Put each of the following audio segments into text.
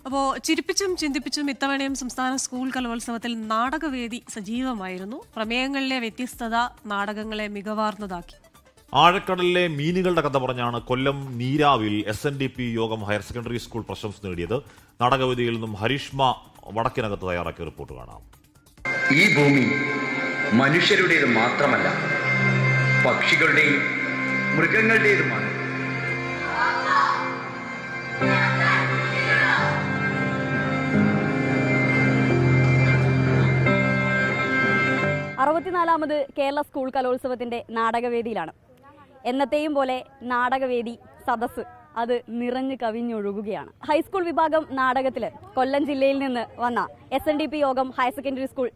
അപ്പോൾ ചിരിപ്പിച്ചും ചിന്തിപ്പിച്ചും ഇത്തവണയും സംസ്ഥാന സ്കൂൾ കലോത്സവത്തിൽ നാടകവേദി സജീവമായിരുന്നു. പ്രമേയങ്ങളിലെ വ്യത്യസ്തത നാടകങ്ങളെ മികവാർന്നതാക്കി. ആഴക്കടലിലെ മീനുകളുടെ കഥ പറഞ്ഞാണ് കൊല്ലം നീരാവിൽ SNDP യോഗം ഹയർ സെക്കൻഡറി സ്കൂൾ പ്രശംസ നേടിയത്. നാടകവേദിയിൽ നിന്നും ഹരിഷ്മ വടക്കിനകത്ത് തയ്യാറാക്കിയ റിപ്പോർട്ട് കാണാം. ഈ ഭൂമി മനുഷ്യരുടേത് മാത്രമല്ല, പക്ഷികളുടെയും മൃഗങ്ങളുടേതുമാണ്. അറുപത്തിനാലാമത് കേരള സ്കൂൾ കലോത്സവത്തിന്റെ നാടകവേദിയിലാണ്. എന്നത്തെയും പോലെ നാടകവേദി സദസ്സ് അത് നിറഞ്ഞു കവിഞ്ഞൊഴുകുകയാണ്. ഹൈസ്കൂൾ വിഭാഗം നാടകത്തിൽ കൊല്ലം ജില്ലയിൽ നിന്ന് വന്ന SNDP യോഗം ഹയർ സെക്കൻഡറി സ്കൂൾ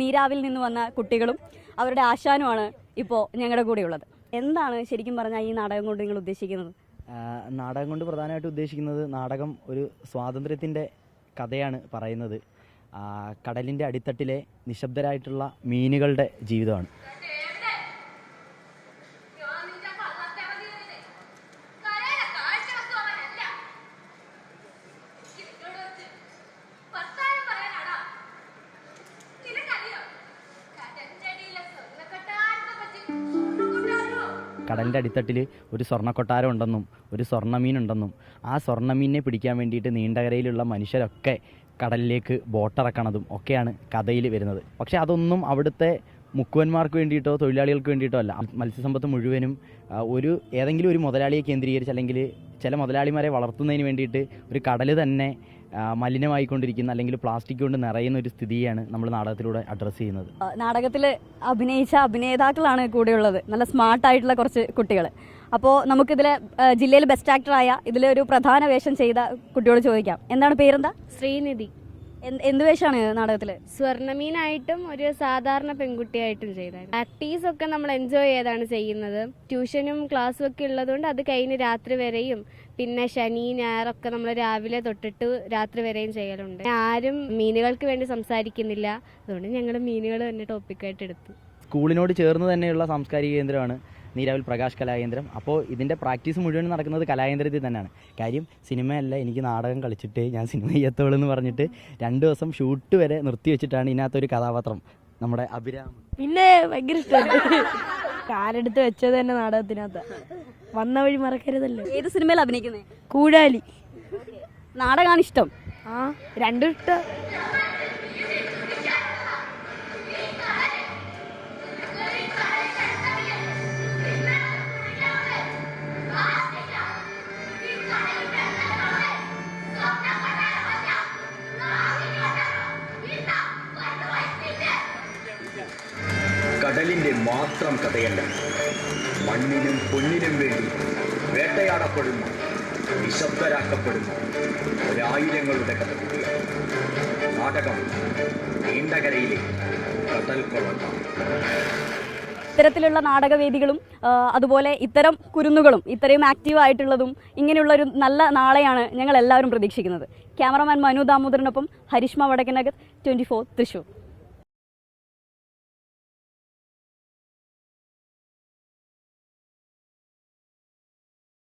നീരാവിൽ നിന്ന് വന്ന കുട്ടികളും അവരുടെ ആശാനുമാണ് ഇപ്പോൾ ഞങ്ങളുടെ കൂടെയുള്ളത്. എന്താണ് ശരിക്കും പറഞ്ഞാൽ ഈ നാടകം കൊണ്ട് നിങ്ങൾ ഉദ്ദേശിക്കുന്നത്? നാടകം കൊണ്ട് പ്രധാനമായിട്ട് ഉദ്ദേശിക്കുന്നത്, നാടകം ഒരു സ്വാതന്ത്ര്യത്തിൻ്റെ കഥയാണ് പറയുന്നത്. കടലിൻ്റെ അടിത്തട്ടിലെ നിശബ്ദരായിട്ടുള്ള മീനുകളുടെ ജീവിതമാണ്. കടലിൻ്റെ അടിത്തട്ടിൽ ഒരു സ്വർണ്ണക്കൊട്ടാരം ഉണ്ടെന്നും ഒരു സ്വർണ്ണമീനുണ്ടെന്നും ആ സ്വർണ്ണമീനിനെ പിടിക്കാൻ വേണ്ടിയിട്ട് നീണ്ടകരയിലുള്ള മനുഷ്യരൊക്കെ കടലിലേക്ക് ബോട്ടിറക്കണതും ഒക്കെയാണ് കഥയിൽ വരുന്നത്. പക്ഷേ അതൊന്നും അവിടുത്തെ മുക്കുവന്മാർക്ക് വേണ്ടിയിട്ടോ തൊഴിലാളികൾക്ക് വേണ്ടിയിട്ടോ അല്ല. മത്സ്യസമ്പത്ത് മുഴുവനും ഏതെങ്കിലും ഒരു മുതലാളിയെ കേന്ദ്രീകരിച്ച്, അല്ലെങ്കിൽ ചില മുതലാളിമാരെ വളർത്തുന്നതിന് വേണ്ടിയിട്ട് ഒരു കടൽ തന്നെ മലിനമായിക്കൊണ്ടിരിക്കുന്ന, അല്ലെങ്കിൽ പ്ലാസ്റ്റിക് കൊണ്ട് നിറയുന്ന ഒരു സ്ഥിതിയാണ് നമ്മൾ നാടകത്തിലൂടെ അഡ്രസ്സ് ചെയ്യുന്നത്. നാടകത്തിൽ അഭിനയിച്ച അഭിനേതാക്കളാണ് കൂടെയുള്ളത്, നല്ല സ്മാർട്ടായിട്ടുള്ള കുറച്ച് കുട്ടികൾ. അപ്പോൾ നമുക്കിതിലെ ജില്ലയിൽ ബെസ്റ്റ് ആക്ടറായ ഇതിലൊരു പ്രധാന വേഷം ചെയ്ത കുട്ടിയോട് ചോദിക്കാം. എന്താണ് പേരെന്താ? ശ്രീനിധി. എന്ത് വേഷമാണ് നാടകത്തിൽ? സ്വർണ്ണമീനായിട്ടും ഒരു സാധാരണ പെൺകുട്ടിയായിട്ടും ചെയ്തായിരുന്നു. പ്രാക്ടീസ് ഒക്കെ നമ്മൾ എൻജോയ് ചെയ്താണ് ചെയ്യുന്നത്. ട്യൂഷനും ക്ലാസ്സും ഒക്കെ ഉള്ളതുകൊണ്ട് അത് കഴിഞ്ഞ് രാത്രി വരെയും, പിന്നെ ശനി ഞായറൊക്കെ നമ്മൾ രാവിലെ തൊട്ടിട്ട് രാത്രി വരെയും ചെയ്യലുണ്ട്. ആരും മീനുകൾക്ക് വേണ്ടി സംസാരിക്കുന്നില്ല, അതുകൊണ്ട് ഞങ്ങൾ മീനുകൾ തന്നെ ടോപ്പിക്കായിട്ട് എടുത്തു. സ്കൂളിനോട് ചേർന്ന് തന്നെയുള്ള സാംസ്കാരിക കേന്ദ്രമാണ് നീരാവിൽ പ്രകാശ് കലാകേന്ദ്രം. അപ്പോൾ ഇതിൻ്റെ പ്രാക്ടീസ് മുഴുവൻ നടക്കുന്നത് കലാകേന്ദ്രത്തിൽ തന്നെയാണ്. കാര്യം സിനിമയല്ല, എനിക്ക് നാടകം കളിച്ചിട്ട് ഞാൻ സിനിമ ചെയ്യത്തുള്ളൂ എന്ന് പറഞ്ഞിട്ട് 2 ദിവസം ഷൂട്ട് വരെ നിർത്തി വെച്ചിട്ടാണ് ഇതിനകത്തൊരു കഥാപാത്രം, നമ്മുടെ അഭിരാം. പിന്നെ ഭയങ്കര ഇഷ്ടമാണ്. കാലെടുത്ത് വെച്ചത് തന്നെ നാടകത്തിനകത്ത്. വന്ന വഴി മറക്കരുതല്ലോ. ഏത് സിനിമയിൽ അഭിനയിക്കുന്നത്? കൂടാലി. നാടകമാണ് ഇഷ്ടം? രണ്ടും ഇഷ്ടം. കടലിന്റെ മാത്രം കഥയല്ല, മണ്ണിനും പൊന്നിനും വേണ്ടി വേട്ടയാടപ്പെടുന്ന, നിശബ്ദരാക്കപ്പെടുന്ന ഒരായിരങ്ങളുടെ കഥ കൂടിയാണ് നാടകം. നീണ്ടകരയിലെ കടൽ കൊള്ളക്കാർ. ഇത്തരത്തിലുള്ള നാടകവേദികളും അതുപോലെ ഇത്തരം കുരുന്നുകളും ഇത്രയും ആക്റ്റീവായിട്ടുള്ളതും ഇങ്ങനെയുള്ളൊരു നല്ല നാളെയാണ് ഞങ്ങൾ എല്ലാവരും പ്രതീക്ഷിക്കുന്നത്. ക്യാമറമാൻ മനു ദാമോദരനൊപ്പം ഹരിഷ്മ വടക്കിനകത്ത്, 24 തൃശ്ശൂർ.